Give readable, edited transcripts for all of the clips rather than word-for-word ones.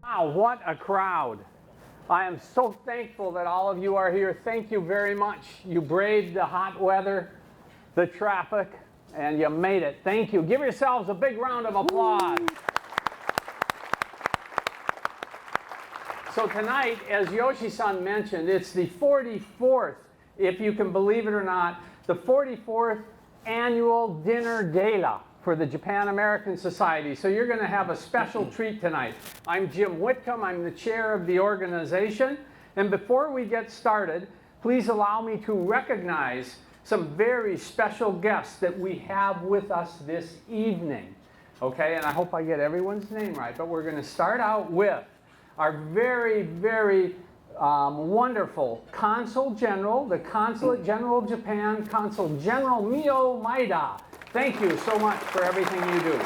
Wow, what a crowd. I am so thankful that all of you are here. Thank you very much. You braved the hot weather, the traffic, and you made it. Thank you. Give yourselves a big round of applause. So tonight, as Yoshi-san mentioned, it's the 44th, if you can believe it or not, the 44th annual dinner gala for the Japan-American Society. So you're going to have a special treat tonight. I'm Jim Whitcomb. I'm the chair of the organization. And before we get started, please allow me to recognize some very special guests that we have with us this evening. Okay, and I hope I get everyone's name right, but we're going to start out with our very, very wonderful Consul General, the Consulate General of Japan, Consul General Mio Maeda. Thank you so much for everything you do.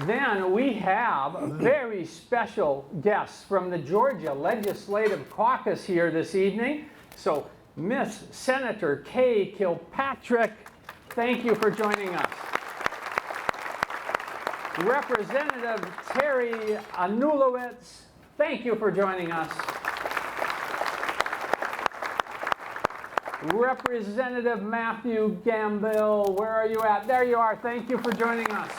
Then we have very special guests from the Georgia Legislative Caucus here this evening. So Miss Senator Kay Kilpatrick, thank you for joining us. Representative Terry Anulowicz, thank you for joining us. Representative Matthew Gambill, where are you at? There you are. Thank you for joining us.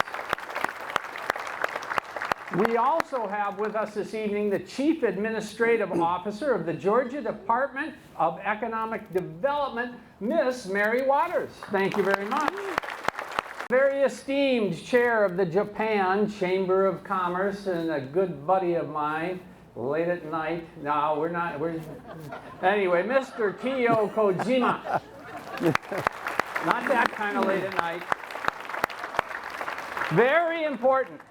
We also have with us this evening the Chief Administrative Officer of the Georgia Department of Economic Development, Miss Mary Waters. Thank you very much. Very esteemed Chair of the Japan Chamber of Commerce and a good buddy of mine. Late at night. No, we're not. Anyway, Mr. Kiyo Kojima. Not that kind of late at night. Very important.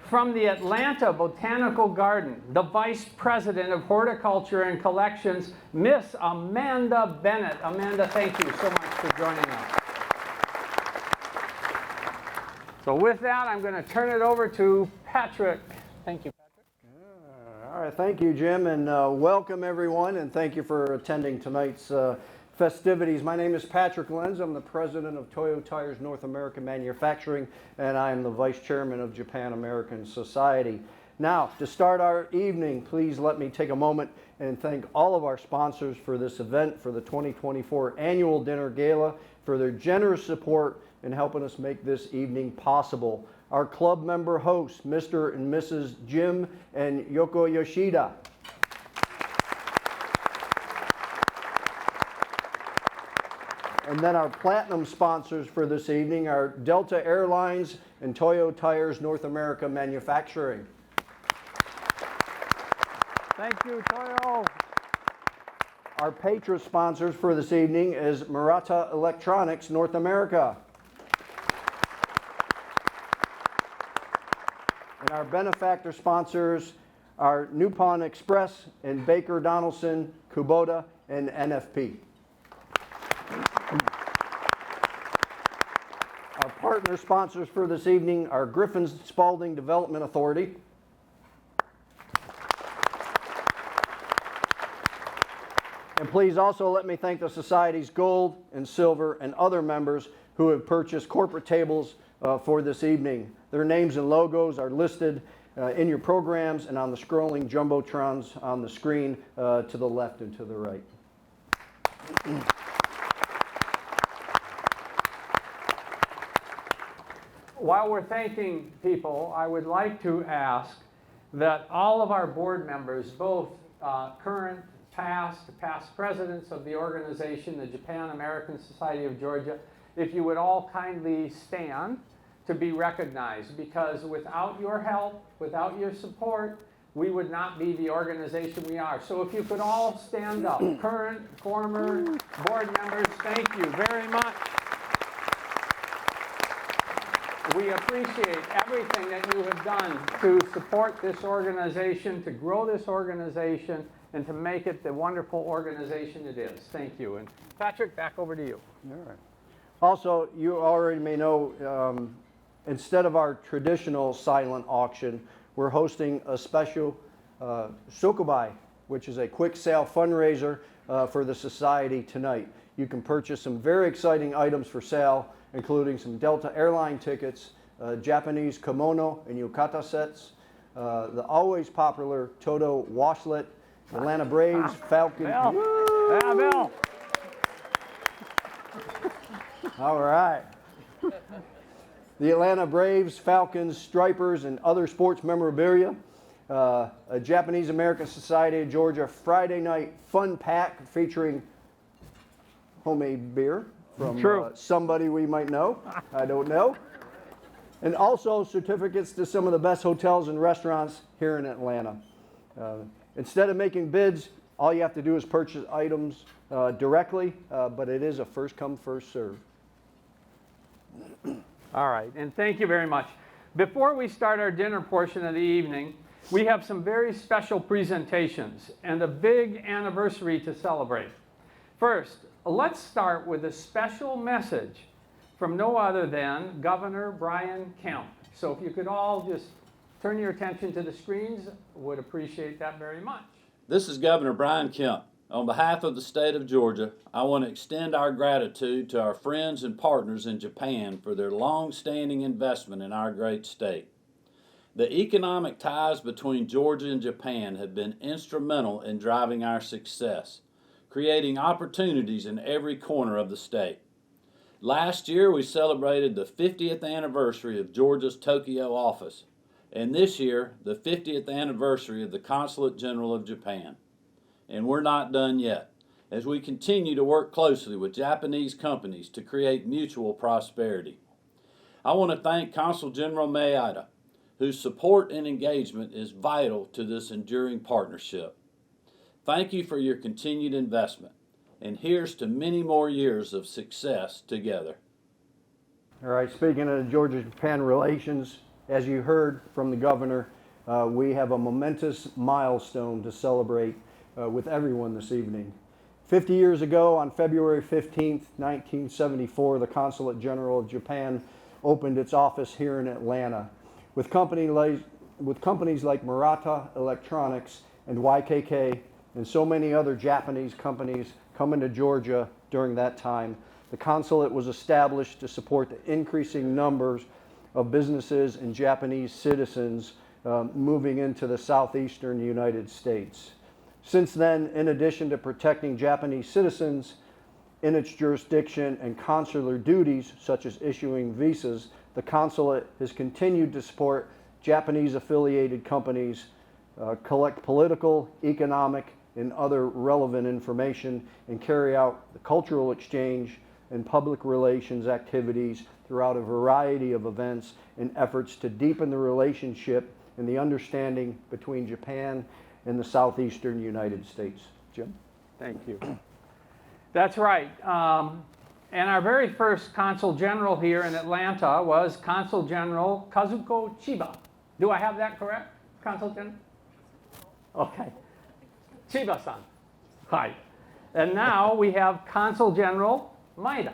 From the Atlanta Botanical Garden, the Vice President of Horticulture and Collections, Miss Amanda Bennett. Amanda, thank you so much for joining us. So with that, I'm going to turn it over to Patrick. Thank you. All right, thank you, Jim, and welcome everyone, and thank you for attending tonight's festivities. My name is Patrick Lenz. I'm the president of Toyo Tires North American Manufacturing, and I am the vice chairman of Japan American Society. Now, to start our evening, please let me take a moment and thank all of our sponsors for this event, for the 2024 annual dinner gala, for their generous support in helping us make this evening possible. Our club member hosts, Mr. and Mrs. Jim and Yoko Yoshida. And then our platinum sponsors for this evening are Delta Airlines and Toyo Tires North America Manufacturing. Thank you, Toyo. Our patron sponsors for this evening is Murata Electronics North America. And our benefactor sponsors are Nippon Express and Baker Donaldson, Kubota, and NFP. Our partner sponsors for this evening are Griffin Spalding Development Authority, and please also let me thank the Society's gold and silver and other members who have purchased corporate tables for this evening. Their names and logos are listed in your programs and on the scrolling jumbotrons on the screen to the left and to the right. While we're thanking people, I would like to ask that all of our board members, both current, past presidents of the organization, the Japan American Society of Georgia, if you would all kindly stand to be recognized, because without your help, without your support, we would not be the organization we are. So if you could all stand up, current, former board members, thank you very much. We appreciate everything that you have done to support this organization, to grow this organization, and to make it the wonderful organization it is. Thank you. And Patrick, back over to you. All right. Also, you already may know, instead of our traditional silent auction, we're hosting a special Sokubai, which is a quick sale fundraiser for the Society tonight. you can purchase some very exciting items for sale, including some Delta Airline tickets, Japanese kimono and yukata sets, the always popular Toto washlet, Atlanta Braves, Falcons. Bill. Yeah, Bill. All right. The Atlanta Braves, Falcons, Stripers, and other sports memorabilia. A Japanese American Society of Georgia Friday night fun pack featuring homemade beer from somebody we might know. I don't know. And also certificates to some of the best hotels and restaurants here in Atlanta. Instead of making bids, all you have to do is purchase items directly, but it is a first come, first serve. All right, and thank you very much. Before we start our dinner portion of the evening, we have some very special presentations and a big anniversary to celebrate. First, let's start with a special message from no other than Governor Brian Kemp. So if you could all just turn your attention to the screens, would appreciate that very much. This is Governor Brian Kemp. On behalf of the state of Georgia, I want to extend our gratitude to our friends and partners in Japan for their long-standing investment in our great state. The economic ties between Georgia and Japan have been instrumental in driving our success, creating opportunities in every corner of the state. Last year, we celebrated the 50th anniversary of Georgia's Tokyo office, and this year, the 50th anniversary of the Consulate General of Japan. And we're not done yet, as we continue to work closely with Japanese companies to create mutual prosperity. I want to thank Consul General Maeda, whose support and engagement is vital to this enduring partnership. Thank you for your continued investment, and here's to many more years of success together. All right, speaking of Georgia-Japan relations, as you heard from the governor, we have a momentous milestone to celebrate with everyone this evening. 50 years ago, on February 15th, 1974, the Consulate General of Japan opened its office here in Atlanta. With companies like Murata Electronics and YKK and so many other Japanese companies coming to Georgia during that time, the consulate was established to support the increasing numbers of businesses and Japanese citizens moving into the southeastern United States. Since then, in addition to protecting Japanese citizens in its jurisdiction and consular duties, such as issuing visas, the consulate has continued to support Japanese-affiliated companies, collect political, economic, and other relevant information, and carry out the cultural exchange and public relations activities throughout a variety of events and efforts to deepen the relationship and the understanding between Japan in the southeastern United States. Jim? Thank you. That's right. And our very first Consul General here in Atlanta was Consul General Kazuko Chiba. Do I have that correct, Consul General? Okay. Chiba-san. Hi. And now we have Consul General Maeda.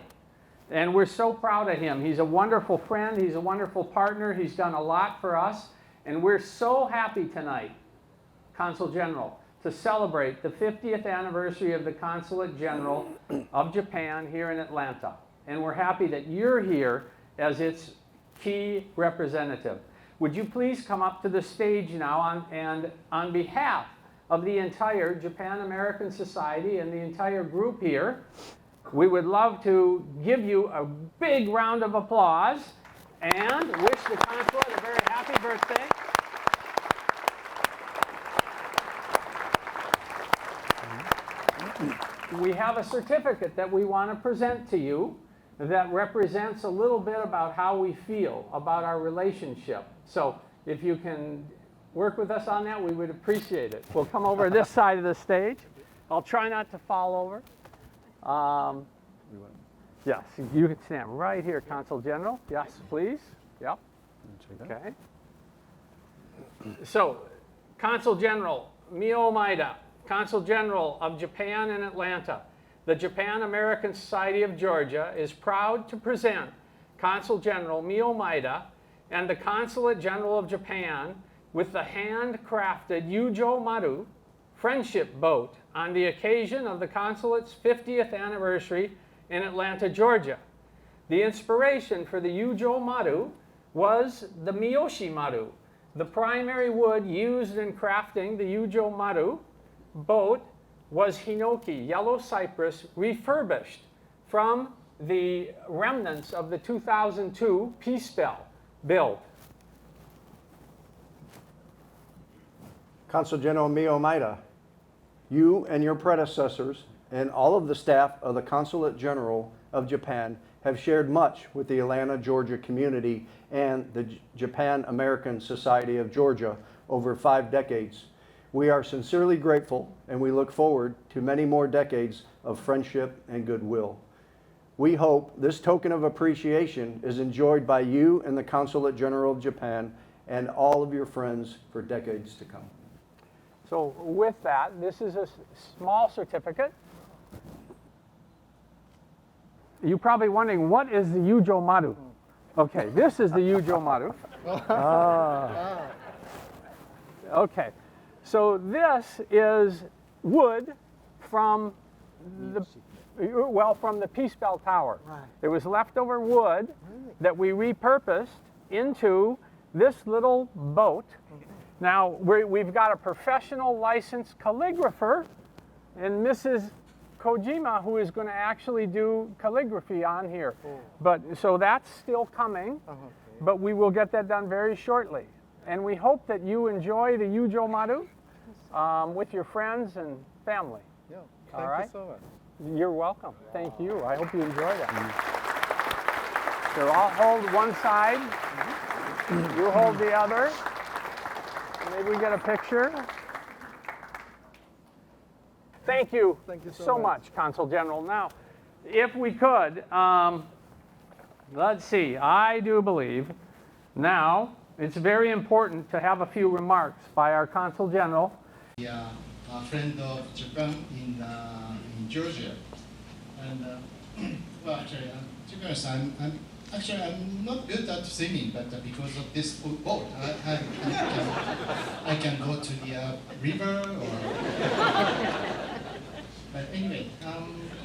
And we're so proud of him. He's a wonderful friend. He's a wonderful partner. He's done a lot for us. And we're so happy tonight, Consul General, to celebrate the 50th anniversary of the Consulate General of Japan here in Atlanta. And we're happy that you're here as its key representative. Would you please come up to the stage now and on behalf of the entire Japan American Society and the entire group here, we would love to give you a big round of applause and wish the consulate a very happy birthday. We have a certificate that we want to present to you that represents a little bit about how we feel about our relationship. So if you can work with us on that, we would appreciate it. We'll come over this side of the stage. I'll try not to fall over. Yes, you can stand right here, Consul General. Yes, please. Yep. Okay. So, Consul General Mio Maeda, Consul General of Japan in Atlanta, the Japan American Society of Georgia is proud to present Consul General Mio Maeda and the Consulate General of Japan with the handcrafted Yujo Maru friendship boat on the occasion of the consulate's 50th anniversary in Atlanta, Georgia. The inspiration for the Yujo Maru was the Miyoshi Maru. The primary wood used in crafting the Yujo Maru boat was hinoki, yellow cypress, refurbished from the remnants of the 2002 Peace build. Consul General Mio Maeda, you and your predecessors and all of the staff of the Consulate General of Japan have shared much with the Atlanta, Georgia community and the Japan-American Society of Georgia over 5 decades. We are sincerely grateful and we look forward to many more decades of friendship and goodwill. We hope this token of appreciation is enjoyed by you and the Consulate General of Japan and all of your friends for decades to come. So with that, this is a small certificate. You're probably wondering, what is the Yujo Maru? Okay, this is the Yujo Maru. Okay, so this is wood from the Peace Bell Tower. Right. It was leftover wood that we repurposed into this little boat. Now, we've got a professional licensed calligrapher and Mrs. Kojima, who is going to actually do calligraphy on here. But so that's still coming, but we will get that done very shortly. And we hope that you enjoy the Yujo Maru with your friends and family. Yeah, All right? thank you so much. You're welcome. Thank you. I hope you enjoy that. So I'll hold one side. You hold the other. Maybe we get a picture. Thank you, Thank you so so much. much, Consul General. Now, if we could, let's see, I do believe now it's very important to have a few remarks by our Consul General. Yeah, a friend of Japan in Georgia, and well, actually, to be honest, I'm not good at swimming, but because of this boat, I can go to the river or. But anyway,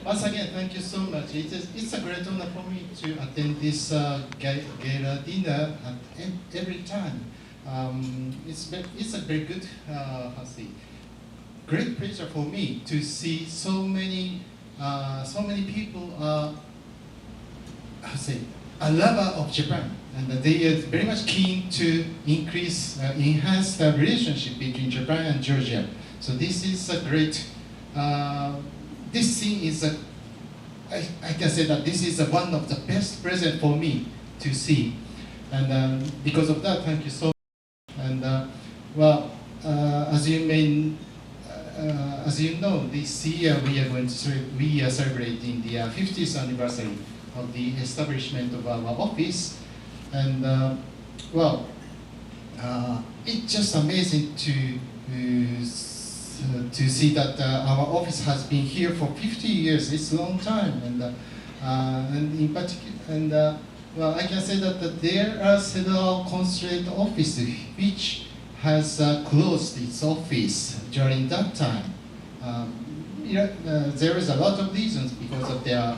once again, thank you so much. It's a great honor for me to attend this gala dinner every time. It's a very good, great pleasure for me to see so many people. A lover of Japan, and they are very much keen to enhance the relationship between Japan and Georgia. So this is a great. This thing is I can say that this is one of the best present for me to see, and because of that, thank you so much. And as you know, this year we are celebrating the 50th anniversary of the establishment of our office, and it's just amazing to see that our office has been here for 50 years. It's a long time, and in particular, I can say that there are several consulate offices which has closed its office during that time. There is a lot of reasons because of their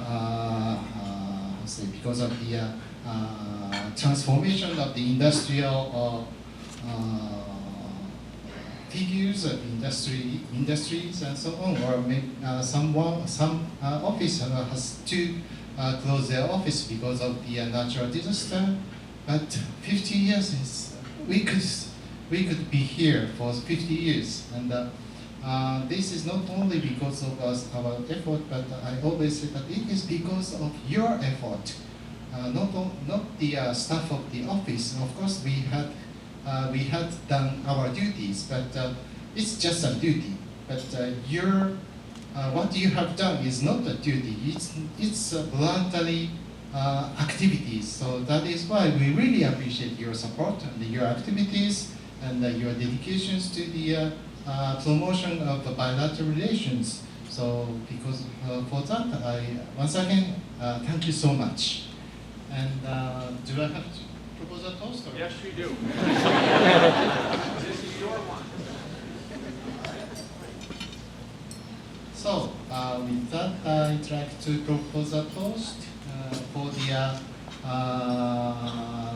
transformation of the industrial figures of industries and so on, or maybe some office has to close their office because of the natural disaster. But 50 years is we could be here for 50 years, and this is not only because of our effort, but I always say that it is because of your effort, not the staff of the office. Of course, we had done our duties, but it's just a duty. But what you have done is not a duty. It's voluntary activities. So that is why we really appreciate your support and your activities and your dedications to the promotion of the bilateral relations. So because for that, I once again thank you so much. And do I have to propose a toast? Or? Yes, you do. This is your one. So with that, I'd like to propose a toast for the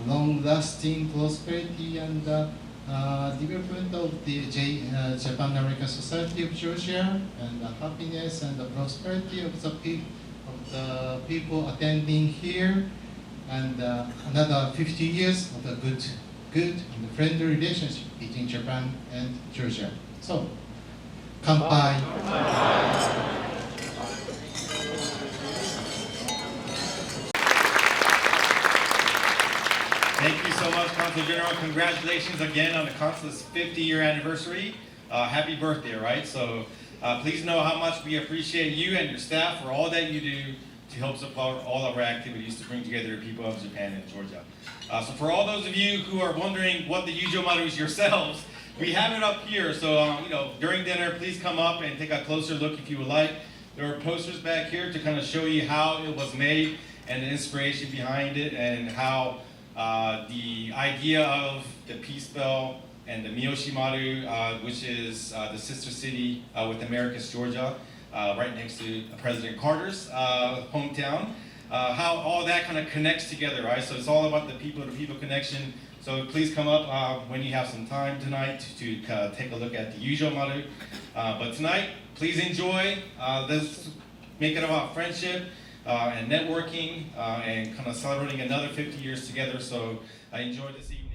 long-lasting prosperity and development of the Japan-American Society of Georgia, and the happiness and the prosperity of the people attending here, and another 50 years of a good and friendly relationship between Japan and Georgia. So, kanpai. Thank you so much, Consul General. Congratulations again on the Consulate's 50-year anniversary. Happy birthday, right? So please know how much we appreciate you and your staff for all that you do to help support all of our activities to bring together the people of Japan and Georgia. So for all those of you who are wondering what the Yujo Maru is yourselves, we have it up here. So during dinner, please come up and take a closer look if you would like. There are posters back here to kind of show you how it was made and the inspiration behind it, and how the idea of the Peace Bell and the Miyoshimaru, which is the sister city with Americus, Georgia, right next to President Carter's hometown, how all that kind of connects together, right? So it's all about the people-to-people connection. So please come up when you have some time tonight to take a look at the Yujo Maru. But tonight, please enjoy. Let's make it about friendship and networking and kind of celebrating another 50 years together. So I enjoyed this evening.